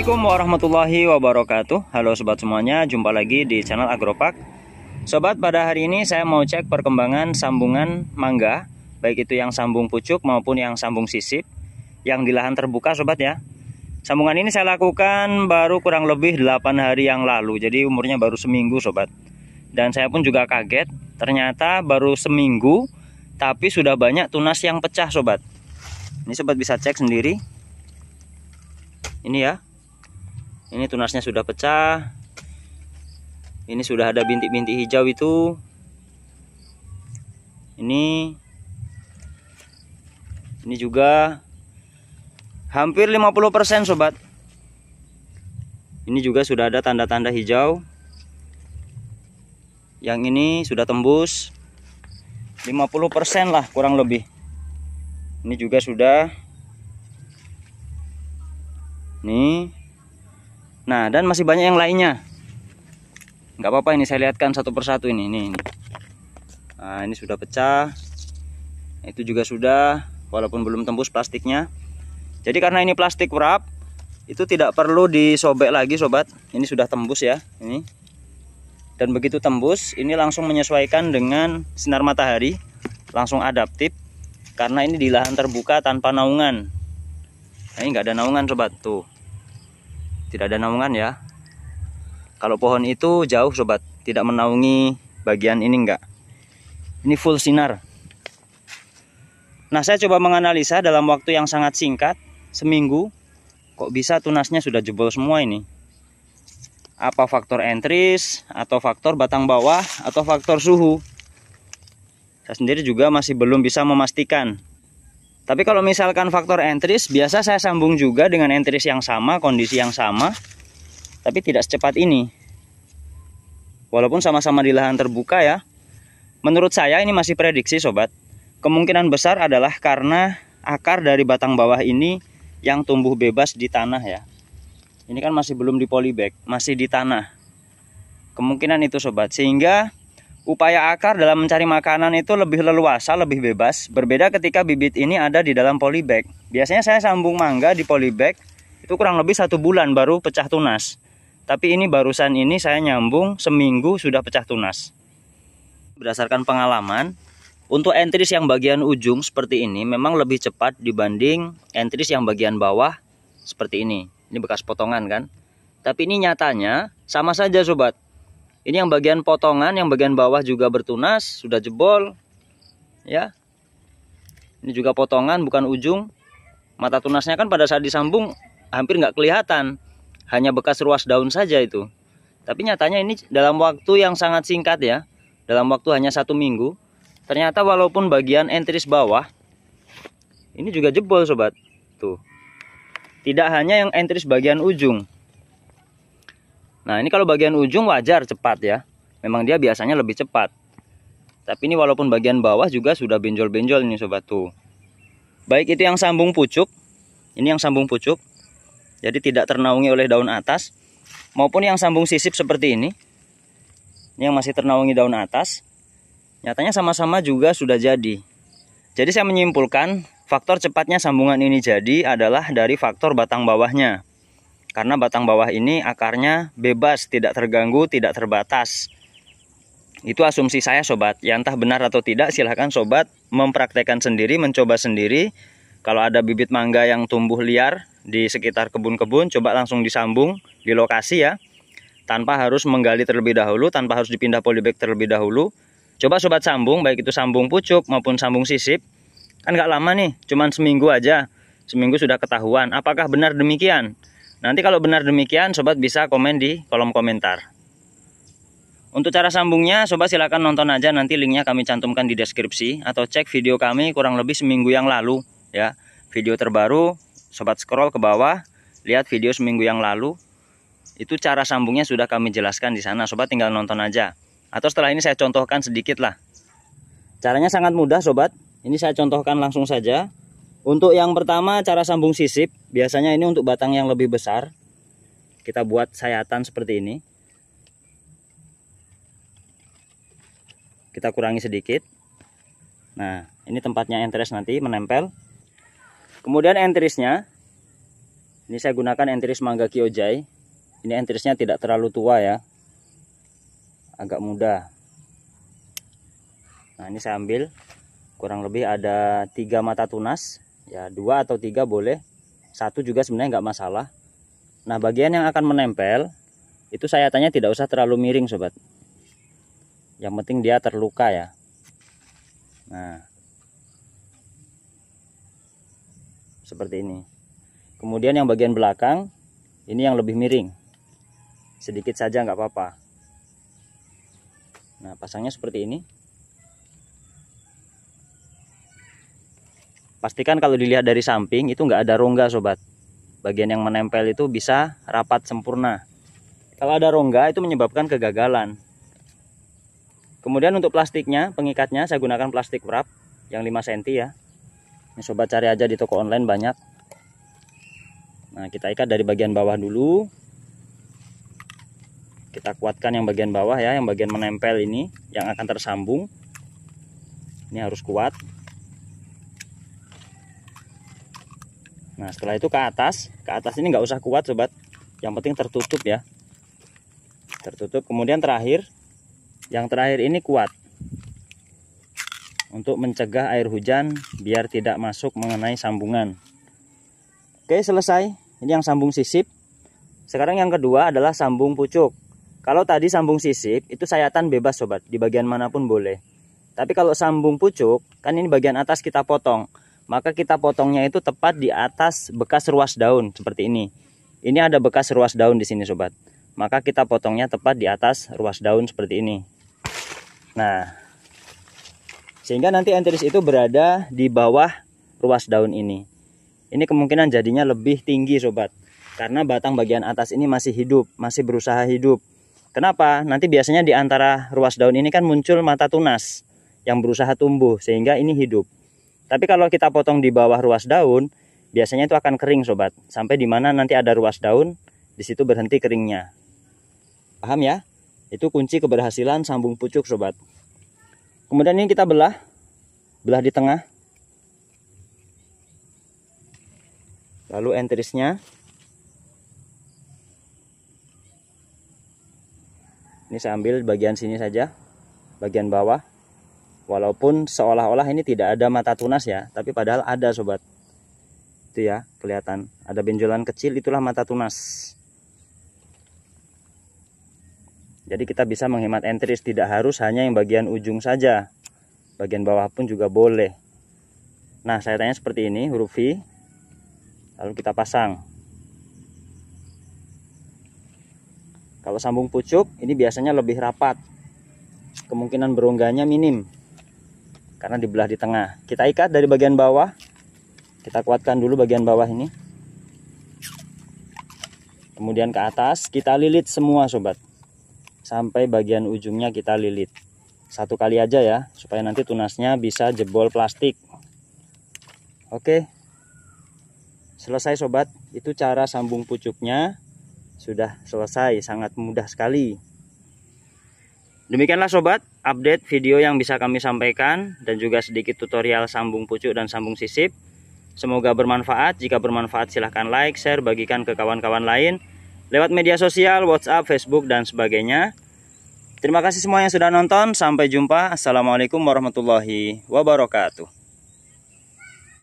Assalamualaikum warahmatullahi wabarakatuh. Halo sobat semuanya, jumpa lagi di channel Agropark. Sobat, pada hari ini saya mau cek perkembangan sambungan mangga, baik itu yang sambung pucuk maupun yang sambung sisip yang di lahan terbuka sobat ya. Sambungan ini saya lakukan baru kurang lebih 8 hari yang lalu, jadi umurnya baru seminggu sobat. Dan saya pun juga kaget, ternyata baru seminggu tapi sudah banyak tunas yang pecah sobat. Ini sobat bisa cek sendiri. Ini ya, ini tunasnya sudah pecah. Ini sudah ada bintik-bintik hijau itu. Ini juga hampir 50% sobat. Ini juga sudah ada tanda-tanda hijau. Yang ini sudah tembus 50% lah kurang lebih. Ini juga sudah. Nih. Nah, dan masih banyak yang lainnya. Nggak apa-apa, ini saya lihatkan satu persatu ini. Nah, ini sudah pecah. Itu juga sudah, walaupun belum tembus plastiknya. Jadi karena ini plastik wrap, itu tidak perlu disobek lagi sobat. Ini sudah tembus ya, ini. Dan begitu tembus, ini langsung menyesuaikan dengan sinar matahari, langsung adaptif. Karena ini di lahan terbuka tanpa naungan. Nah, ini nggak ada naungan sobat, tuh. Tidak ada naungan ya. Kalau pohon itu jauh sobat, tidak menaungi bagian ini enggak. Ini full sinar. Nah, saya coba menganalisa dalam waktu yang sangat singkat, seminggu, kok bisa tunasnya sudah jebol semua ini. Apa faktor entris, atau faktor batang bawah, atau faktor suhu? Saya sendiri juga masih belum bisa memastikan. Tapi kalau misalkan faktor entris, biasa saya sambung juga dengan entris yang sama, kondisi yang sama, tapi tidak secepat ini. Walaupun sama-sama di lahan terbuka ya. Menurut saya ini masih prediksi sobat. Kemungkinan besar adalah karena akar dari batang bawah ini yang tumbuh bebas di tanah ya. Ini kan masih belum di polybag, masih di tanah. Kemungkinan itu sobat, sehingga upaya akar dalam mencari makanan itu lebih leluasa, lebih bebas. Berbeda ketika bibit ini ada di dalam polybag. Biasanya saya sambung mangga di polybag itu kurang lebih 1 bulan baru pecah tunas. Tapi ini barusan ini saya nyambung seminggu sudah pecah tunas. Berdasarkan pengalaman, untuk entris yang bagian ujung seperti ini memang lebih cepat dibanding entris yang bagian bawah seperti ini. Ini bekas potongan kan. Tapi ini nyatanya sama saja sobat. Ini yang bagian potongan, yang bagian bawah juga bertunas, sudah jebol. Ya. Ini juga potongan, bukan ujung. Mata tunasnya kan pada saat disambung hampir nggak kelihatan. Hanya bekas ruas daun saja itu. Tapi nyatanya ini dalam waktu yang sangat singkat ya. Dalam waktu hanya 1 minggu. Ternyata walaupun bagian entris bawah, ini juga jebol sobat. Tuh. Tidak hanya yang entris bagian ujung. Nah, ini kalau bagian ujung wajar cepat ya. Memang dia biasanya lebih cepat. Tapi ini walaupun bagian bawah juga sudah benjol-benjol ini sobat tuh. Baik itu yang sambung pucuk. Ini yang sambung pucuk. Jadi tidak ternaungi oleh daun atas. Maupun yang sambung sisip seperti ini. Ini yang masih ternaungi daun atas. Nyatanya sama-sama juga sudah jadi. Jadi saya menyimpulkan faktor cepatnya sambungan ini jadi adalah dari faktor batang bawahnya. Karena batang bawah ini akarnya bebas, tidak terganggu, tidak terbatas. Itu asumsi saya sobat. Ya entah benar atau tidak, silahkan sobat mempraktekkan sendiri, mencoba sendiri. Kalau ada bibit mangga yang tumbuh liar di sekitar kebun-kebun, coba langsung disambung di lokasi ya. Tanpa harus menggali terlebih dahulu, tanpa harus dipindah polybag terlebih dahulu. Coba sobat sambung, baik itu sambung pucuk maupun sambung sisip. Kan nggak lama nih, cuman seminggu aja. Seminggu sudah ketahuan. Apakah benar demikian? Nanti kalau benar demikian, sobat bisa komen di kolom komentar. Untuk cara sambungnya, sobat silakan nonton aja, nanti linknya kami cantumkan di deskripsi. Atau cek video kami kurang lebih seminggu yang lalu ya. Video terbaru, sobat scroll ke bawah, lihat video seminggu yang lalu. Itu cara sambungnya sudah kami jelaskan di sana, sobat tinggal nonton aja. Atau setelah ini saya contohkan sedikit lah. Caranya sangat mudah sobat, ini saya contohkan langsung saja. Untuk yang pertama cara sambung sisip, biasanya ini untuk batang yang lebih besar. Kita buat sayatan seperti ini. Kita kurangi sedikit. Nah, ini tempatnya entris nanti menempel. Kemudian entrisnya Ini saya gunakan Enteris Mangga Kyojai. Ini enterisnya tidak terlalu tua ya, agak muda. Nah ini saya ambil kurang lebih ada 3 mata tunas ya, 2 atau 3 boleh, 1 juga sebenarnya nggak masalah. Nah bagian yang akan menempel itu sayatannya tidak usah terlalu miring sobat, yang penting dia terluka ya. Nah seperti ini. Kemudian yang bagian belakang ini yang lebih miring, sedikit saja nggak apa-apa. Nah pasangnya seperti ini. Pastikan kalau dilihat dari samping itu nggak ada rongga sobat. Bagian yang menempel itu bisa rapat sempurna. Kalau ada rongga itu menyebabkan kegagalan. Kemudian untuk plastiknya, pengikatnya saya gunakan plastik wrap yang 5 cm ya. Ini sobat cari aja di toko online banyak. Nah kita ikat dari bagian bawah dulu. Kita kuatkan yang bagian bawah ya, yang bagian menempel ini yang akan tersambung. Ini harus kuat. Nah setelah itu ke atas ini nggak usah kuat sobat, yang penting tertutup ya, tertutup. Kemudian yang terakhir ini kuat untuk mencegah air hujan biar tidak masuk mengenai sambungan. Oke selesai, ini yang sambung sisip. Sekarang yang kedua adalah sambung pucuk. Kalau tadi sambung sisip itu sayatan bebas sobat, di bagian manapun boleh. Tapi kalau sambung pucuk, kan ini bagian atas kita potong, maka kita potongnya itu tepat di atas bekas ruas daun seperti ini. Ini ada bekas ruas daun di sini sobat, maka kita potongnya tepat di atas ruas daun seperti ini. Nah sehingga nanti enteris itu berada di bawah ruas daun ini. Ini kemungkinan jadinya lebih tinggi sobat, karena batang bagian atas ini masih hidup, masih berusaha hidup. Kenapa? Nanti biasanya di antara ruas daun ini kan muncul mata tunas yang berusaha tumbuh, sehingga ini hidup. Tapi kalau kita potong di bawah ruas daun, biasanya itu akan kering sobat. Sampai di mana nanti ada ruas daun, di situ berhenti keringnya. Paham ya? Itu kunci keberhasilan sambung pucuk sobat. Kemudian ini kita belah di tengah. Lalu enterisnya ini saya ambil bagian sini saja, bagian bawah. Walaupun seolah-olah ini tidak ada mata tunas ya, tapi padahal ada sobat. Itu ya, kelihatan ada benjolan kecil, itulah mata tunas. Jadi kita bisa menghemat enteris, tidak harus hanya yang bagian ujung saja, bagian bawah pun juga boleh. Nah sayatannya seperti ini, huruf V. Lalu kita pasang. Kalau sambung pucuk ini biasanya lebih rapat, kemungkinan berongganya minim karena dibelah di tengah. Kita ikat dari bagian bawah, kita kuatkan dulu bagian bawah ini, kemudian ke atas kita lilit semua sobat, sampai bagian ujungnya kita lilit. Satu kali aja ya, supaya nanti tunasnya bisa jebol plastik. Oke, selesai sobat. Itu cara sambung pucuknya sudah selesai, sangat mudah sekali. Demikianlah sobat, update video yang bisa kami sampaikan dan juga sedikit tutorial sambung pucuk dan sambung sisip. Semoga bermanfaat. Jika bermanfaat silahkan like, share, bagikan ke kawan-kawan lain lewat media sosial, WhatsApp, Facebook dan sebagainya. Terima kasih semua yang sudah nonton. Sampai jumpa. Assalamualaikum warahmatullahi wabarakatuh.